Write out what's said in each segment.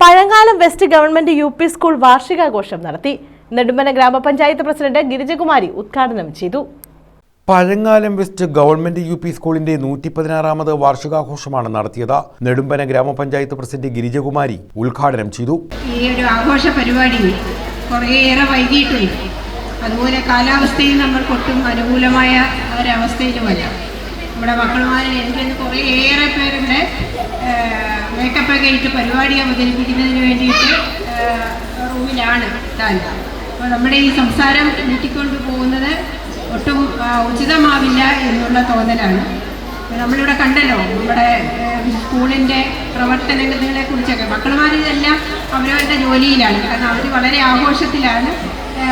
Pazhangalam west government UP school വാർഷികാഘോഷം നടത്തി. നെടുമ്പന ഗ്രാമപഞ്ചായത്ത് പ്രസിഡന്റ് ഗിരിജകുമാരി ഉദ്ഘാടനം ചെയ്തു. പഴങ്ങാലം വെസ്റ്റ് ഗവൺമെന്റ് UP സ്കൂളിന്റെ 116ാമത് വാർഷികാഘോഷമാണ് നടത്തിയത്. നെടുമ്പന ഗ്രാമപഞ്ചായത്ത് പ്രസിഡന്റ് ഗിരിജകുമാരി ഉദ്ഘാടനം ചെയ്തു. ഈ ഒരു ആഘോഷ പരിപാടി കുറേയേറെ വൈകിട്ടുണ്ട്. അതുപോലെ കാലാവസ്ഥയും നമ്മൾക്കൊട്ടും അനുകൂലമായ ഒരവസ്ഥയിലുമല്ല. നമ്മുടെ മക്കളുമാരെ എനിക്കൊന്ന് കുറേയേറെ പേരുടെ മേക്കപ്പൊക്കെ ഇട്ട് പരിപാടി അവതരിപ്പിക്കുന്നതിന് വേണ്ടിയിട്ട് റൂമിലാണ് താൻ. അപ്പോൾ നമ്മുടെ ഈ സംസാരം നീട്ടിക്കൊണ്ട് പോകുന്നത് ഒട്ടും ഉചിതമാവില്ല എന്നുള്ള തോന്നലാണ്. നമ്മളിവിടെ കണ്ടല്ലോ നമ്മുടെ സ്കൂളിൻ്റെ പ്രവർത്തനങ്ങളെ കുറിച്ചൊക്കെ. മക്കളുമാരിതെല്ലാം അവരവരുടെ ജോലിയിലാണ്, കാരണം അവർ വളരെ ആഘോഷത്തിലാണ്,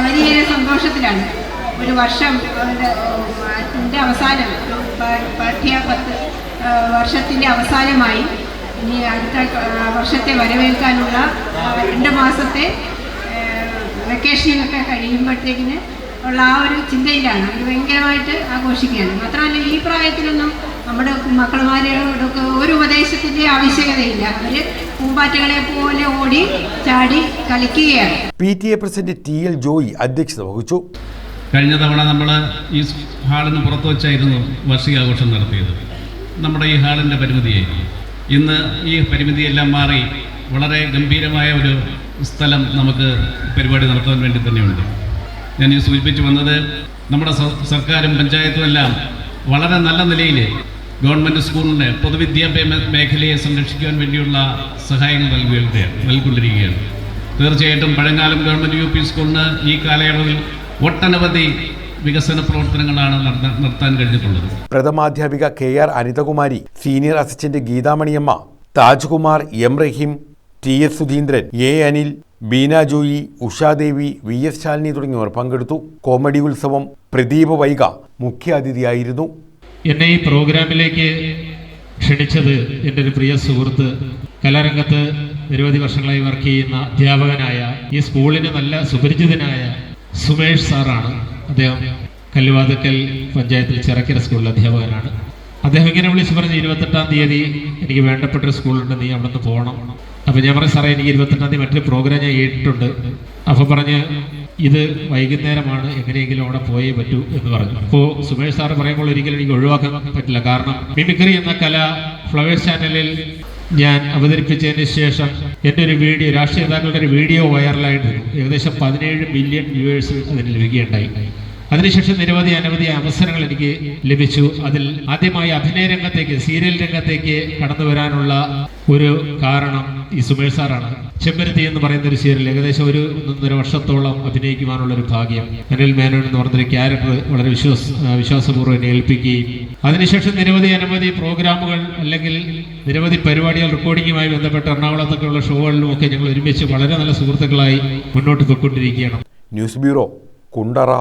വലിയ സന്തോഷത്തിലാണ്. ഒരു വർഷം അതിൻ്റെ അവസാനം, പാഠ്യ വർഷത്തിൻ്റെ അവസാനമായി ഇനി അടുത്ത വർഷത്തെ വരവേൽക്കാനുള്ള 2 മാസത്തെ വെക്കേഷനൊക്കെ കഴിയുമ്പോഴത്തേക്കിന് ഉള്ള ആ ഒരു ചിന്തയിലാണ് അവർ ഭയങ്കരമായിട്ട് ആഘോഷിക്കുകയാണ്. മാത്രമല്ല ഈ പ്രായത്തിലൊന്നും നമ്മുടെ മക്കളുമാരോടൊക്കെ ഒരു ഉപദേശത്തിൻ്റെ ആവശ്യകതയില്ല. അവർ പൂമ്പാറ്റകളെ പോലെ ഓടി ചാടി കളിക്കുകയാണ്. PTA പ്രസിഡന്റ് TL ജോയി അധ്യക്ഷത വഹിച്ചു. കഴിഞ്ഞ തവണ നമ്മൾ ഈ ഹാളിന് പുറത്തു വെച്ചായിരുന്നു വാർഷികാഘോഷം നടത്തിയത്. നമ്മുടെ ഈ ഹാളിൻ്റെ പരിമിതിയായിരുന്നു. ഇന്ന് ഈ പരിമിതിയെല്ലാം മാറി വളരെ ഗംഭീരമായ ഒരു സ്ഥലം നമുക്ക് പരിപാടി നടത്താൻ വേണ്ടി തന്നെയുണ്ട്. ഞാൻ ഈ സൂചിപ്പിച്ചു വന്നത് നമ്മുടെ സർക്കാരും പഞ്ചായത്തും എല്ലാം വളരെ നല്ല നിലയിൽ ഗവൺമെൻറ് സ്കൂളിൻ്റെ പൊതുവിദ്യാഭ്യാസ മേഖലയെ സംരക്ഷിക്കാൻ വേണ്ടിയുള്ള സഹായങ്ങൾ നൽകിക്കൊണ്ടിരിക്കുകയാണ്. തീർച്ചയായിട്ടും പഴങ്ങാലം ഗവൺമെൻറ് UP സ്കൂളിന് ഈ കാലയളവിൽ ഒട്ടനവധി വികസന പ്രവർത്തനങ്ങളാണ് നടത്താൻ കഴിഞ്ഞിട്ടുള്ളത്. പ്രഥമാധ്യാപിക KR Anithakumari, senior assistant Geethamaniyamma, Thajkumar, M Raheem, TS Sudheendran, A Anil, Beena Joy, Ushadevi, VS Shalini തുടങ്ങിയവർ പങ്കെടുത്തു. കോമഡി ഉത്സവം പ്രദീപ് വൈഗ മുഖ്യാതിഥിയായിരുന്നു. എന്നെ ഈ പ്രോഗ്രാമിലേക്ക് ക്ഷണിച്ചത് എൻ്റെ ഒരു പ്രിയ സുഹൃത്ത്, കലാരംഗത്ത് നിരവധി വർഷങ്ങളായി വർക്ക് ചെയ്യുന്ന അധ്യാപകനായ, ഈ സ്കൂളിന് നല്ല സുപരിചിതനായ സുമേഷ് സാറാണ്. അദ്ദേഹം കല്ലുവാതുക്കൽ പഞ്ചായത്തിൽ ചിറക്കര സ്കൂളിലെ അധ്യാപകനാണ്. അദ്ദേഹം ഇങ്ങനെ വിളിച്ച് പറഞ്ഞ് 28-ാം തീയതി എനിക്ക് വേണ്ടപ്പെട്ടൊരു സ്കൂളുണ്ട്, നീ അവിടെ നിന്ന് പോകണം. അപ്പോൾ ഞാൻ പറഞ്ഞു, സാറേ എനിക്ക് 28-ാം തീയതി മറ്റൊരു പ്രോഗ്രാം ഞാൻ കേട്ടിട്ടുണ്ട്. അപ്പോൾ പറഞ്ഞ് ഇത് വൈകുന്നേരമാണ്, എങ്ങനെയെങ്കിലും അവിടെ പോയേ പറ്റൂ എന്ന് പറഞ്ഞു. അപ്പോൾ സുമേഷ് സാറ് പറയുമ്പോൾ ഒരിക്കലും എനിക്ക് ഒഴിവാക്കാൻ പറ്റില്ല. കാരണം മിമിക്രി എന്ന കല ഫ്ലവേഴ്സ് ചാനലിൽ ഞാൻ അവതരിപ്പിച്ചതിന് ശേഷം എൻ്റെ ഒരു വീഡിയോ, രാഷ്ട്രീയ നേതാക്കളുടെ ഒരു വീഡിയോ വൈറലായിരുന്നു. ഏകദേശം 17 മില്യൺ വ്യൂവേഴ്സ് അതിന് ലഭിക്കുകയുണ്ടായി. അതിനുശേഷം അനവധി അവസരങ്ങൾ എനിക്ക് ലഭിച്ചു. അതിൽ ആദ്യമായി അഭിനയ രംഗത്തേക്ക്, സീരിയൽ രംഗത്തേക്ക് കടന്നു വരാനുള്ള ഒരു കാരണം ഈ സുമേഷ് സാറാണ്. ചെമ്പരത്തി എന്ന് പറയുന്ന ഒരു സീരിയൽ ഏകദേശം 1.5 വർഷത്തോളം അഭിനയിക്കുവാനുള്ള ഒരു ഭാഗ്യം അനിൽ മേനോൻ എന്ന് പറഞ്ഞൊരു ക്യാരക്ടർ വളരെ വിശ്വാസപൂർവ്വം എന്നെ ഏൽപ്പിക്കുകയും അതിനുശേഷം അനവധി പ്രോഗ്രാമുകൾ അല്ലെങ്കിൽ നിരവധി പരിപാടികൾ റെക്കോർഡിങ്ങുമായി ബന്ധപ്പെട്ട് എറണാകുളത്തൊക്കെയുള്ള ഷോകളിലുമൊക്കെ ഞങ്ങൾ ഒരുമിച്ച് വളരെ നല്ല സുഹൃത്തുക്കളായി മുന്നോട്ട് പോയിക്കൊണ്ടിരിക്കുകയാണ്. News bureau, Kundara.